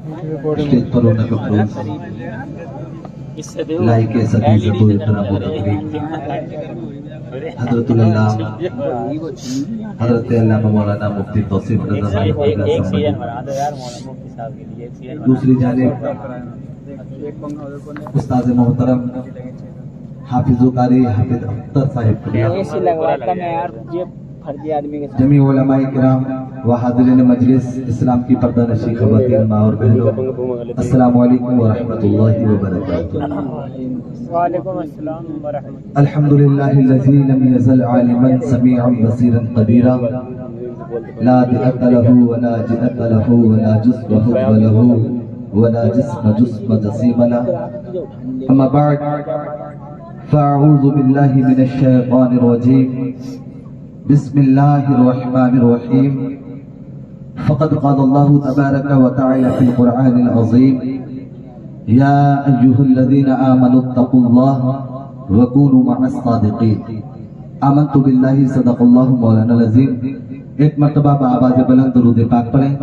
Stage पर होने का प्रोज लाइक सभी जबूर इकराम व तकरीम हजरत अल्लामा मौलाना मुफ्ती तौसीफ रज़ा भाई दूसरी जानिब उस्ताद मोहतरम हाफिज़ुल कारी हाफिज अख्तर साहिब जमी उलमाए किराम व हाज़िरीन मजलिस इस्लाम की पर्दानशी ख़वातीन माँ और बहनों, अस्सलामु अलैकुम व रहमतुल्लाहि व बरकातुहू। अल्हम्दुलिल्लाहिल्लज़ी लम यज़ल आलिमन समीअन बसीरन कबीरा ला दिअत लहू व ला जिअत लहू व ला जुस्म हुज्व लहू व ला जिस्म जुस्म जसीम ला। अम्मा बअद फ़अऊज़ु बिल्लाहि मिनश शैतानिर रजीम। बिस्मिल्लाहिर्रहमानिर्रहीम। फ़क़द क़ालल्लाहु तबारक व तआला फ़िल क़ुरआनिल अज़ीम या अय्युहल्लज़ीना आमनुत्तक़ुल्लाह व कूनू मअस्सादिक़ीन। आमन्तु बिल्लाहि सदक़ल्लाहु मौलानाल अज़ीम। एक मरतबा आवाज़ बुलंद दुरूद पाक पढ़ें।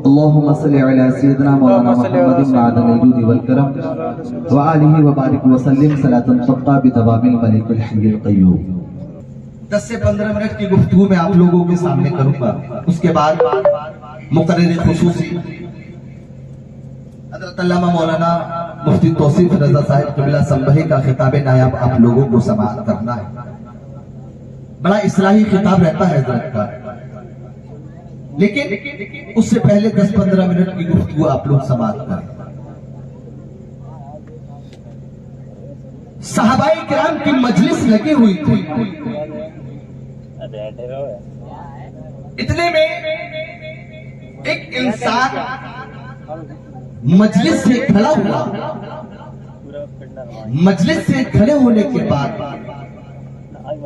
अल्लाहुम्मा सल्लि अला सय्यिदिना मौलाना मुहम्मदिन मअदनिल जूदि वल करम व आलिहि व बारिक व सल्लिम सलातन तब्क़ा बिदवामिल मलिकिल हय्यिल क़य्यूम। 10 से 15 मिनट की गुफ्तगू मैं आप लोगों के सामने करूंगा। उसके बाद मुक़र्रिर खुसूसी हज़रत अल्लामा मौलाना मुफ्ती तौसीफ रज़ा साहिब क़िबला संबही का खिताब नायाब आप लोगों को समाअत करना है। बड़ा इस्लाही खिताब रहता है हज़रत का, लेकिन उससे पहले 10-15 मिनट की गुफ्तगू आप लोग समाअत करें। सहाबाए किराम की मजलिस लगी हुई थी। इतने में एक इंसान मजलिस से खड़ा हुआ। मजलिस से खड़े होने के बाद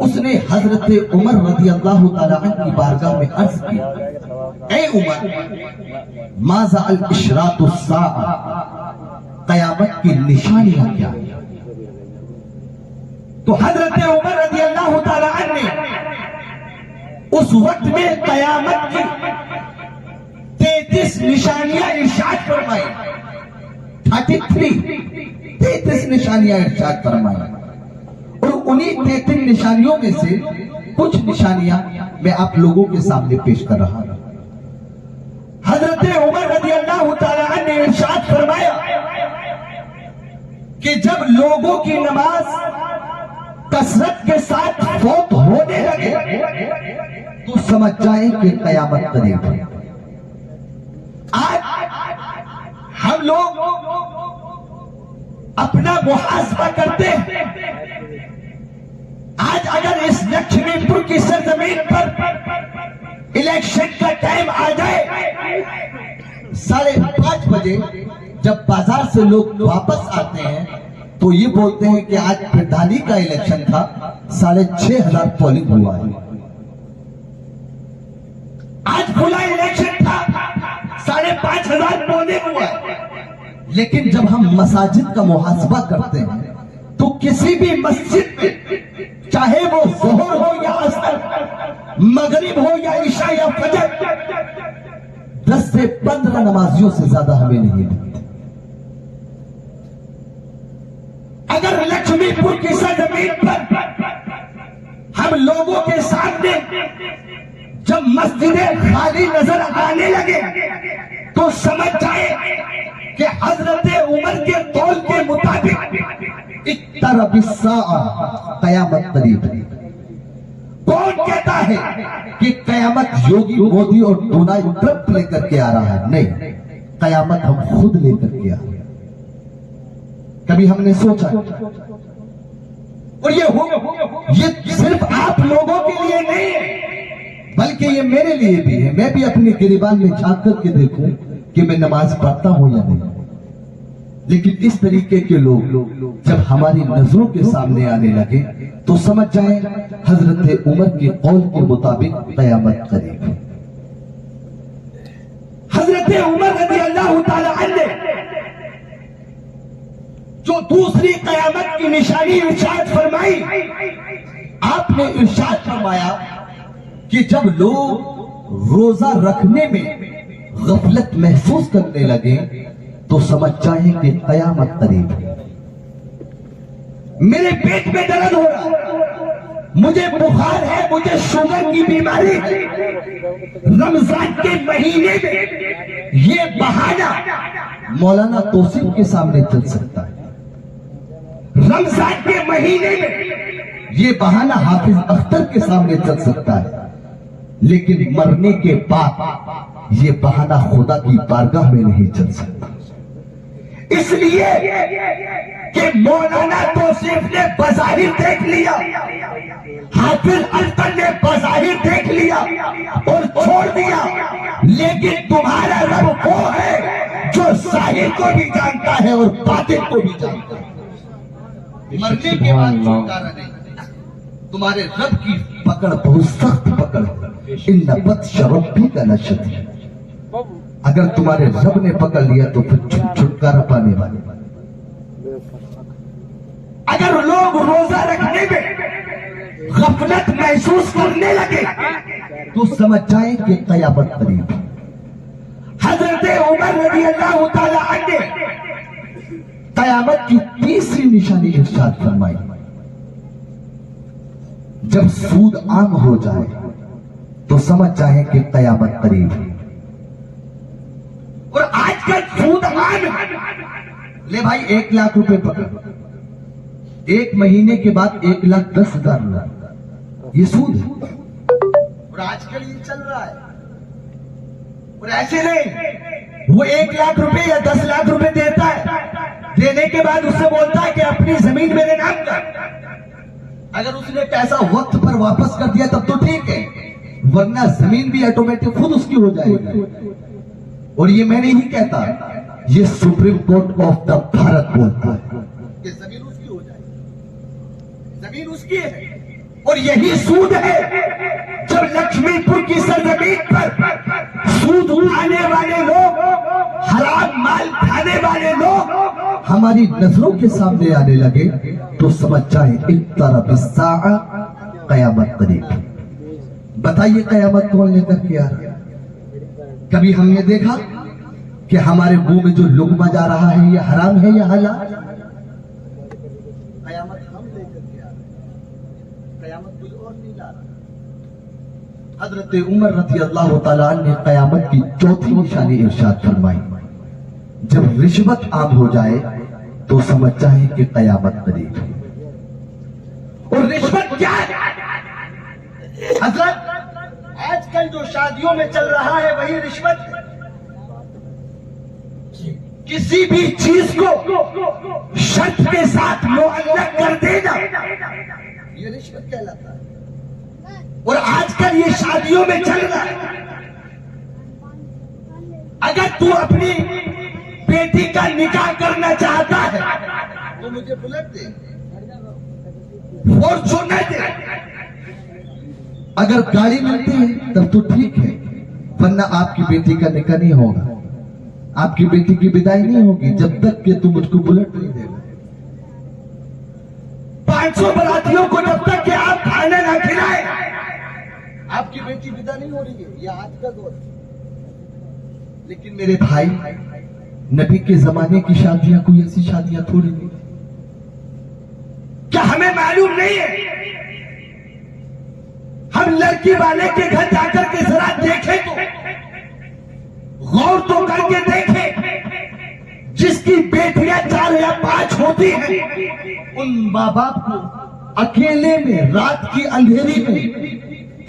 उसने हजरत उमर रज़ी अल्लाह तआला अन्हु की बारगाह में अर्ज की, ऐ उमर, माज़ा अल इशरातुस साआ, क़यामत की निशानियां क्या है? तो हजरत उमर रज़ी अल्लाह तआला अन्हु ने उस वक्त में क़यामत की 33 निशानियां इरशाद फरमाई। 33 निशानियां इरशाद फरमाई। और उन्हीं 33 निशानियों में से कुछ निशानियां मैं आप लोगों के सामने पेश कर रहा हूं। हजरत उमर रज़ी अल्लाह तआला अन्हु ने इरशाद फरमाया कि जब लोगों की नमाज कसरत के साथ फौत होने लगे तो समझ जाए कि कयामत करीब है। आज हम लोग अपना मुहासबा करते हैं। आज अगर इस लक्ष्मीपुर की सरजमीन पर इलेक्शन का टाइम आ जाए, 5:30 बजे जब बाजार से लोग वापस आते हैं तो ये बोलते हैं कि आज प्रधानी का इलेक्शन था, 6,500 पोलिंग हुआ है। आज खुला इलेक्शन था, 5,500 पोलिंग हुआ है। लेकिन जब हम मसाजिद का मुहासबा करते हैं तो किसी भी मस्जिद में, चाहे वो ज़ोहर हो या असर, मगरिब हो या इशा या फजर, 10 से 15 नमाजियों से ज्यादा हमें नहीं मिलती। अगर लक्ष्मीपुर की सरजमीन पर हम लोगों के सामने जब मस्जिदें खाली नजर आने लगे तो समझ जाए कि हजरत उमर के कौल के मुताबिक कयामत करीब है। कौन कहता है कि कयामत योगी मोदी और डोनाल्ड ट्रंप लेकर के आ रहा है? नहीं, कयामत हम खुद लेकर के आ रहे हैं। कभी हमने सोचा? और ये सिर्फ आप लोगों के लिए नहीं है, बल्कि ये मेरे लिए भी है। मैं भी अपने गिरिबान में झांक करके देखूं कि मैं नमाज पढ़ता हूं या नहीं। लेकिन इस तरीके के लोग जब हमारी नजरों के सामने आने लगे तो समझ जाए हजरत उमर के कौल के मुताबिक कयामत करीब है। हजरत उमर रज़ी अल्लाह तआला अन्हु जो दूसरी कयामत की निशानी इरशाद फरमाई, आपने इरशाद फरमाया कि जब लोग रोजा रखने में गफलत महसूस करने लगे तो समझ जाए कि कयामत करीब है। मेरे पेट में दर्द हो रहा है, मुझे बुखार है, मुझे शुगर की बीमारी है। रमजान के महीने में ये बहाना मौलाना तौसीफ के सामने चल सकता है। रमजान के महीने में ये बहाना हाफिज अख्तर के सामने चल सकता है, लेकिन मरने के बाद ये बहाना खुदा की बारगाह में नहीं चल सकता। इसलिए कि मौलाना तौसीफ ने बज़ाहिर देख लिया, हाफिज अख्तर ने बज़ाहिर देख लिया और छोड़ दिया, लेकिन तुम्हारा रब वो है जो ज़ाहिर को भी जानता है और बातिन को भी जानता है। मरने के बाद छुटकारा नहीं, तुम्हारे रब की पकड़ बहुत सख्त पकड़ है। इन बत्श रब्बी का नशत है, अगर तुम्हारे रब ने पकड़ लिया तो फिर छुटकारा पाने वाले। अगर लोग रोजा रखने में गफलत महसूस करने लगे तो समझ जाए कि कयामत करीब। हजरत उमर रज़ी अल्लाह ताला अन्हु कयामत की तीसरी निशानी इरशाद फरमाई, जब सूद आम हो जाए तो समझ जाए कि कयामत करीब है। और आजकल सूद आम है। ले भाई 1 लाख रुपए पकड़, 1 महीने के बाद 1,10,000 ये सूद है। और आजकल ये चल रहा है। और ऐसे नहीं वो 1 लाख रुपए या 10 लाख रुपए देता है, देने के बाद उससे बोलता है कि अपनी जमीन मेरे नाम कर। अगर उसने पैसा वक्त पर वापस कर दिया तब तो ठीक है, वरना जमीन भी ऑटोमेटिक खुद उसकी हो जाएगी। और ये मैं नहीं कहता, ये supreme court of the Bharat बोलता है कि जमीन उसकी हो जाएगी, जमीन उसकी है। और यही सूद है। जब लक्ष्मीपुर की सरजमीन पर सूद उठाने वाले लोग, हराम माल खाने वाले लोग हमारी नजरों के सामने आने लगे तो समझ जाए इक़्तरब अस्साअ, कयामत करीब। बताइए कयामत कौन लेकर के आ रहा है? कभी हमने देखा कि हमारे मुंह में जो लुक़मा जा रहा है ये हराम है या हलाल? कयामत हम लेकर के आ रहे हैं, कयामत कोई और नहीं ला रहा। हजरत उमर रज़ी अल्लाह ताला अन्हु ने कयामत की चौथी निशानी इरशाद फरमाई, जब रिश्वत आम हो जाए तो समझ जाए कि कयामत करीब है। और रिश्वत क्या है हजरत? आजकल जो शादियों में चल रहा है वही रिश्वत है। किसी भी चीज को शर्त के साथ मुअल्लक कर देना ये रिश्वत कहलाता है। और आजकल ये शादियों में चल रहा है। अगर तू अपनी बेटी का निकाह करना चाहता है तो मुझे बुलेट दे, फॉर्च्यूनर दे। अगर गाड़ी मिलती है तब तो ठीक है, वरना आपकी बेटी का निकाह नहीं होगा, आपकी बेटी की विदाई नहीं होगी जब तक कि तू मुझको बुलेट नहीं देगा। 500 बारातियों को जब तक कि आप खाना ना खिलाए आपकी बेटी विदा नहीं हो रही है। यह आज का दौर है। लेकिन मेरे भाई, नबी के जमाने की शादियां कोई ऐसी शादियां थोड़ी नहीं। क्या हमें मालूम नहीं है? हम लड़की वाले के घर जाकर के जरा देखें तो, गौर तो करके देखें, जिसकी बेटियां 4 या 5 होती हैं, उन माँ बाप को अकेले में रात की अंधेरी में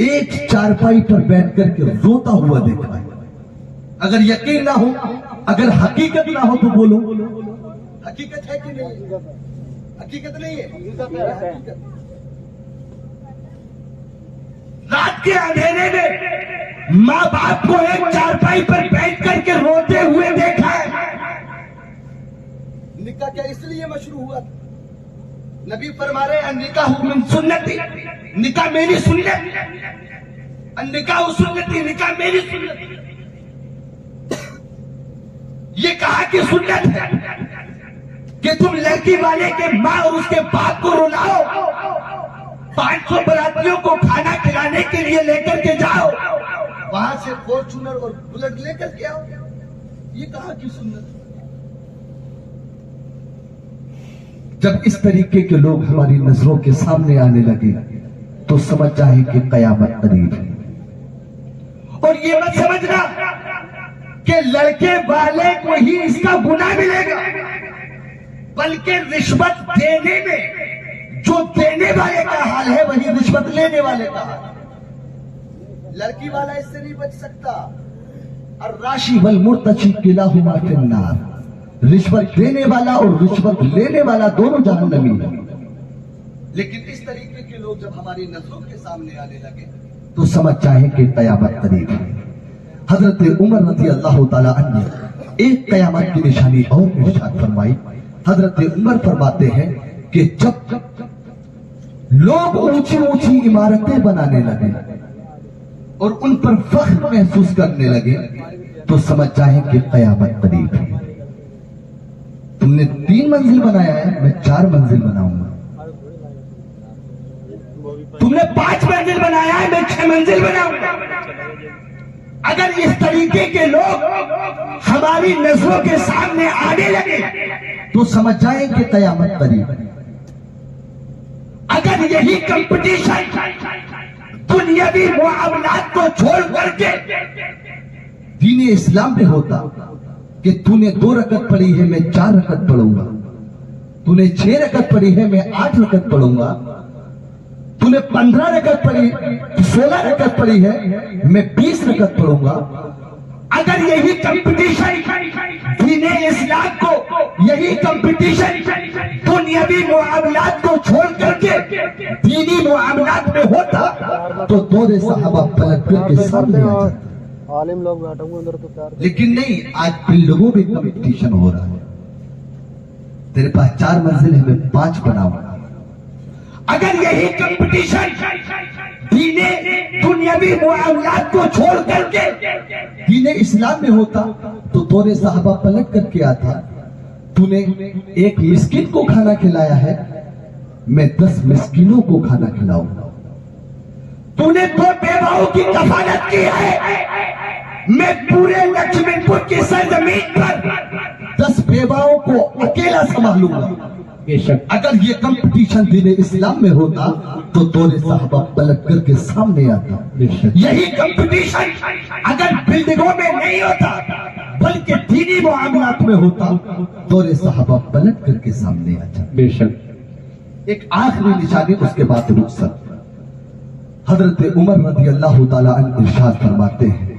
एक चारपाई पर बैठ करके रोता हुआ देखा है। अगर यकीन ना हो, अगर हकीकत ना हो तो बोलो, हकीकत है कि नहीं? हकीकत नहीं है, हकीकत। रात के अंधेरे में माँ बाप को एक चारपाई पर बैठ करके रोते हुए देखा है। निकाह क्या इसलिए मशरू हुआ था? नबी फरमा रहे हैं निकाह मिन सुन्नती, निकाह मेरी सुन्नत, निकाह सुन्नती, निकाह मेरी सुन्नत। ये कहा कि सुन्नत है कि तुम लड़की वाले के माँ और उसके बाप को रुलाओ, 500 बरातियों को खाना खिलाने के लिए लेकर के जाओ, वहां से फॉर्च्यूनर और बुलेट लेकर के आओ। ये कहा कि सुन्नत। जब इस तरीके के लोग हमारी नजरों के सामने आने लगे तो समझ जाए कि कयामत करीब है। और ये मत समझना कि लड़के वाले को ही इसका गुनाह मिलेगा, बल्कि रिश्वत देने में जो देने वाले का हाल है वही रिश्वत लेने वाले का हाल है। लड़की वाला इससे नहीं बच सकता। और राशि वल मुर्तशी किलाहुमा फिन्नार, रिश्वत देने वाला और रिश्वत लेने वाला दोनों जहन्नमी है। लेकिन इस तरीके के लोग जब हमारी नजरों के सामने आने लगे तो समझ जाए कि कयामत करीब है। हजरत उमर रज़ी अल्लाह ताला अन्हु ने एक कयामत की निशानी और इरशाद फरमाई। हजरत उमर फरमाते हैं कि जब लोग ऊंची ऊंची इमारतें बनाने लगे और उन पर फख्र महसूस करने लगे तो समझ जाए कि कयामत करीब है। तुमने 3 मंजिल बनाया है, मैं 4 मंजिल बनाऊंगा। तुमने 5 मंजिल बनाया है, मैं 6 मंजिल बनाऊंगा। अगर इस तरीके के लोग हमारी नजरों के सामने आने लगे तो समझ जाए कि कयामत करीब है। अगर यही कंपटीशन दुनियावी मुआमलात को छोड़ करके दीन इस्लाम में होता कि तूने 2 रकत पढ़ी है, मैं 4 रकत पढ़ूंगा, तूने 6 रकत पढ़ी है, मैं 8 रकत पढ़ूंगा, तूने 15 रकत पढ़ी, 16 रकत पढ़ी है, मैं 20 रकत पढ़ूंगा। अगर यही कंपटीशन दीने इस्लाम को, यही कंपटीशन दुनियावी मुआमलात को छोड़ करके दीनी मुआमलात में होता तो दौरे साहबा पलट के सामने आ जाते। आलिम लोग बैठे हुए अंदर तो प्यार। लेकिन नहीं, आज बिल्डिंगों में कंपटीशन हो रहा है। तेरे पास 4 मंजिल है, मैं 5 बनाऊंगा। अगर यही कंपटीशन दीने दुनियावी मुआमलात को छोड़ करके दीने इस्लाम में होता तो तोरे साहबा पलट करके आता। तूने एक मिस्किन को खाना खिलाया है, मैं 10 मिस्किनों को खाना खिलाऊंगा। तूने 2 बेवाओं की कफालत की है, मैं पूरे लक्ष्मीपुर की सरजमीन पर 10 बेवाओं को अकेला संभालूंगा। बेशक अगर ये कंपटीशन दीने इस्लाम में होता तो तोरे साहबा पलट करके सामने आता। बेशक यही कंपटीशन अगर बिल्डिंगों में नहीं होता बल्कि दीनी मुआमलात में होता तोरे साहबा पलट करके सामने आता। बेशक एक आखिरी निशानी, उसके बाद रुखसत। हजरत उमर रज़ी अल्लाह ताला अन्हु इरशाद फरमाते हैं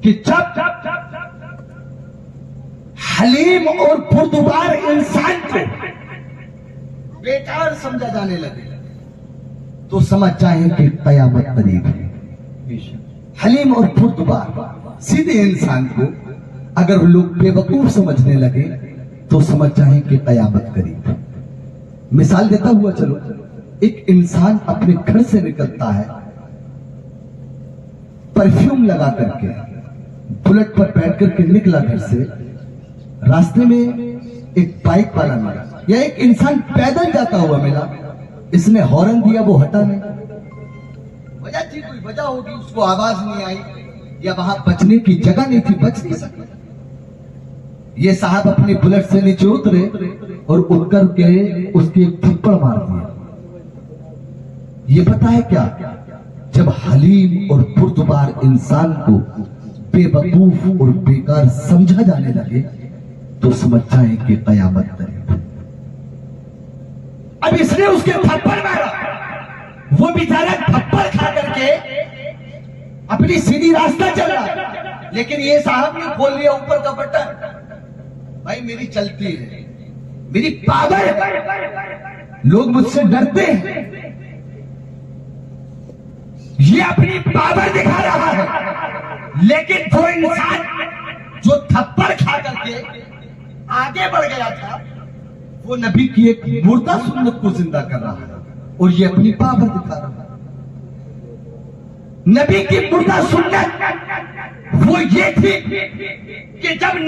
कि जब हलीम और बुर्दबार इंसान को बेकार समझा जाने लगे तो समझ जाए कि कयामत करीब है। हलीम और बुर्दबार सीधे इंसान को अगर लोग बेवकूफ समझने लगे तो समझ जाए कि कयामत करीब है। मिसाल देता हुआ चलो, एक इंसान अपने घर से निकलता है परफ्यूम लगा करके, बुलेट पर बैठ करके निकला घर से, रास्ते में एक बाइक वाला मिला या एक इंसान पैदल जाता हुआ मिला, इसने हॉर्न दिया, वो हटा नहीं। वजह थी, कोई वजह होगी, उसको आवाज नहीं आई या वहां बचने की जगह नहीं थी, बच नहीं सका। ये साहब अपनी बुलेट से नीचे उतरे और उतर के उसके एक थप्पड़ मार दिया। ये पता है क्या, जब हलीम और पुरतबार इंसान को बेवकूफ और बेकार समझा जाने लगे तो समझ जाए कि कयामत करीब। अब इसने उसके थप्पड़ मारा, वो बेचारा थप्पड़ खा करके अपनी सीधी रास्ता चल रहा, लेकिन ये साहब ने खोल लिया ऊपर का बटन। भाई मेरी चलती है, मेरी पावर है, लोग मुझसे डरते हैं, ये अपनी पावर दिखा रहा है। लेकिन वो इंसान जो थप्पड़ खा करके आगे बढ़ गया था, वो नबी की एक मुर्दा सुन्नत को जिंदा कर रहा है और ये अपनी पावर दिखा रहा है। नबी की मुर्दा सुन्नत वो ये थी कि जब